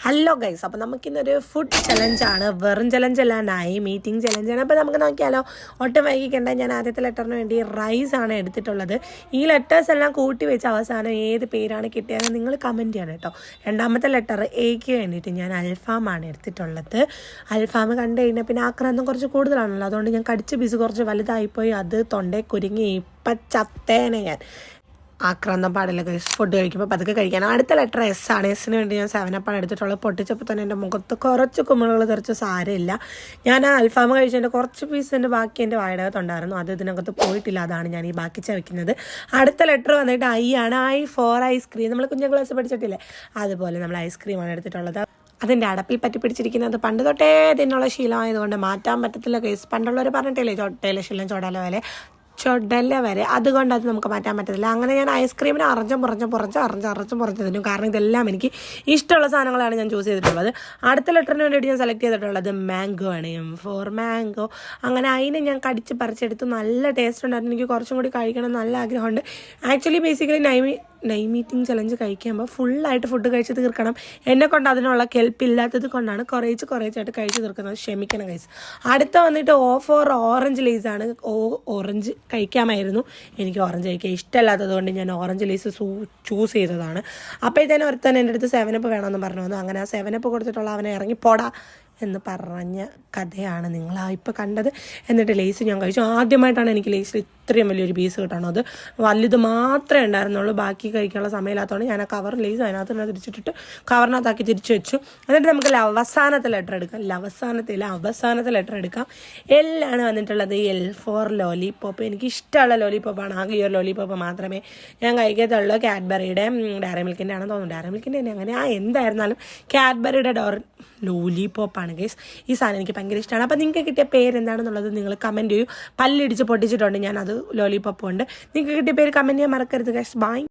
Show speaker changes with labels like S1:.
S1: Hello guys, അപ്പോൾ നമുക്കിന്നൊരു food ചലഞ്ചാണ്. വെറും ചലഞ്ചല്ലാണ്ടായി മീറ്റിംഗ് ചലഞ്ചാണ്. അപ്പോൾ നമുക്ക് നോക്കിയാലോ, ഒട്ടും വൈകിക്കേണ്ട. ഞാൻ ആദ്യത്തെ ലെറ്ററിന് വേണ്ടി റൈസാണ് എടുത്തിട്ടുള്ളത്. ഈ ലെറ്റേഴ്സ് എല്ലാം കൂട്ടി വെച്ച് അവസാനം ഏത് പേരാണ് കിട്ടിയതെന്ന് നിങ്ങൾ കമൻറ്റ് ചെയ്യണം കേട്ടോ. രണ്ടാമത്തെ ലെറ്റർ എക്ക് വേണ്ടിയിട്ട് ഞാൻ അൽഫാമാണ് എടുത്തിട്ടുള്ളത്. അൽഫാം കണ്ടു കഴിഞ്ഞാൽ പിന്നെ ആക്രാന്തം കുറച്ച് കൂടുതലാണല്ലോ, അതുകൊണ്ട് ഞാൻ കടിച്ച പീസ് കുറച്ച് വലുതായിപ്പോയി. അത് തൊണ്ടേ കുരുങ്ങി ഇപ്പം ചത്തേനെ ഞാൻ. ആക്രാന്തം പാടില്ല ഗൈസ്, ഫുഡ് കഴിക്കുമ്പോൾ പതുക്കെ കഴിക്കാൻ. അടുത്ത ലെറ്റർ എസ് ആണ്. എസ്സിന് വേണ്ടി ഞാൻ 7 എടുത്തിട്ടുള്ളത്. പൊട്ടിച്ചപ്പോൾ തന്നെ എൻ്റെ മുഖത്ത് കുറച്ച് കുമിളുകൾ തെറിച്ച് സാരമില്ല. ഞാൻ ആ അൽഫാം കഴിച്ചതിൻ്റെ കുറച്ച് പീസിൻ്റെ ബാക്കി എൻ്റെ വായടകത്തുണ്ടായിരുന്നു, അത് ഇതിനകത്ത് പോയിട്ടില്ല. അതാണ് ഞാൻ ഈ ബാക്കി ചവയ്ക്കുന്നത്. അടുത്ത ലെറ്റർ വന്നിട്ട് ഐ ആണ്. I for ice cream. നമ്മൾ കുഞ്ഞു ക്ലാസ് പഠിച്ചിട്ടില്ലേ, അതുപോലെ നമ്മൾ ഐസ്ക്രീമാണ് എടുത്തിട്ടുള്ളത്. അതിൻ്റെ അടപ്പിൽ പറ്റി പിടിച്ചിരിക്കുന്നത് പണ്ട് തൊട്ടേ ഇതിനുള്ള ശീലമായതുകൊണ്ട് മാറ്റാൻ പറ്റത്തില്ല ഗൈസ്. പണ്ടുള്ളവർ പറഞ്ഞിട്ടില്ലേ, ചൊട്ടയിലെ ശീലം ചൊടല വരെ വരെ, അതുകൊണ്ട് അത് നമുക്ക് മാറ്റാൻ പറ്റത്തില്ല. അങ്ങനെ ഞാൻ ഐസ്ക്രീമിന് അറഞ്ചും തരും. കാരണം ഇതെല്ലാം എനിക്ക് ഇഷ്ടമുള്ള സാധനങ്ങളാണ് ഞാൻ ചൂസ് ചെയ്തിട്ടുള്ളത്. അടുത്ത ലെറ്ററിന് വേണ്ടിയിട്ട് ഞാൻ സെലക്ട് ചെയ്തിട്ടുള്ളത് മാംഗോ ആണ്. For mango. അങ്ങനെ അതിനെ ഞാൻ കടിച്ച് പറിച്ചെടുത്ത്. നല്ല ടേസ്റ്റ് ഉണ്ടായിരുന്നു. എനിക്ക് കുറച്ചും കൂടി കഴിക്കണം നല്ല ആഗ്രഹമുണ്ട്. ആക്ച്വലി ബേസിക്കലി മീറ്റിംഗ് ചലഞ്ച് കഴിക്കുമ്പോൾ ഫുള്ളായിട്ട് ഫുഡ് കഴിച്ച് തീർക്കണം. എന്നെ കൊണ്ട് അതിനുള്ള കെൽപ്പില്ലാത്തത് കൊണ്ടാണ് കുറേച്ചായിട്ട് കഴിച്ച് തീർക്കുന്നത്. ക്ഷമിക്കണം ഗൈസ്. അടുത്ത വന്നിട്ട് ഫോർ ഓറഞ്ച് ലേസാണ്. ഓറഞ്ച് കഴിക്കാമായിരുന്നു, എനിക്ക് ഓറഞ്ച് കഴിക്കാൻ ഇഷ്ടമല്ലാത്തത് കൊണ്ട് ഞാൻ ഓറഞ്ച് ലേസ് ചൂസ് ചെയ്തതാണ്. അപ്പോഴത്തേനും ഒരുത്തൻ എൻ്റെ അടുത്ത് 7 വേണമെന്ന് പറഞ്ഞു വന്നു. അങ്ങനെ ആ 7 കൊടുത്തിട്ടുള്ള അവനെ ഇറങ്ങിപ്പോടാ എന്ന് പറഞ്ഞ കഥയാണ് നിങ്ങളാ ഇപ്പോൾ കണ്ടത്. എന്നിട്ട് ലേസ് ഞാൻ കഴിച്ചു. ആദ്യമായിട്ടാണ് എനിക്ക് ലേസിൽ ഇത്രയും വലിയൊരു പീസ് കിട്ടണത്. വലുത് മാത്രമേ ഉണ്ടായിരുന്നുള്ളൂ, ബാക്കി കഴിക്കാനുള്ള സമയമില്ലാത്തതുകൊണ്ട് ഞാൻ ആ കവർ ലേസ് അതിനകത്ത് തിരിച്ചിട്ടിട്ട് കവറിനകത്താക്കി തിരിച്ചു വെച്ചു. എന്നിട്ട് നമുക്ക് അവസാനത്തെ ലെറ്റർ എടുക്കാം. എല്ലാണ് വന്നിട്ടുള്ളത്. L for lollipop. എനിക്ക് ഇഷ്ടമുള്ള ലോലിപോപ്പാണ്. ആകെ ഈ ഒരു ലോലിപോപ്പ് മാത്രമേ ഞാൻ കഴിക്കത്തുള്ളൂ. കാഡ്ബറിയുടെ ഡയറി മിൽക്കിൻ്റെ ആണെന്ന് തോന്നുന്നു. ഡയറി മിൽക്കിൻ്റെ തന്നെ അങ്ങനെ എന്തായിരുന്നാലും കാഡ്ബറിയുടെ ലോലിപോപ്പാണ് ഗൈസ്. ഈ സാധനം എനിക്ക് ഭയങ്കര ഇഷ്ടമാണ്. അപ്പോൾ നിങ്ങൾക്ക് കിട്ടിയ പേരെന്താണെന്നുള്ളത് നിങ്ങൾ കമൻറ്റ് ചെയ്യൂ. പല്ലിടിച്ച് പൊട്ടിച്ചിട്ടുണ്ട് ഞാൻ, അത് ലോലിപോപ്പ് കൊണ്ട്. നിങ്ങൾക്ക് കിട്ടിയ പേര് കമൻറ്റ് ചെയ്യാൻ മറക്കരുത് ഗൈസ്. ബൈ.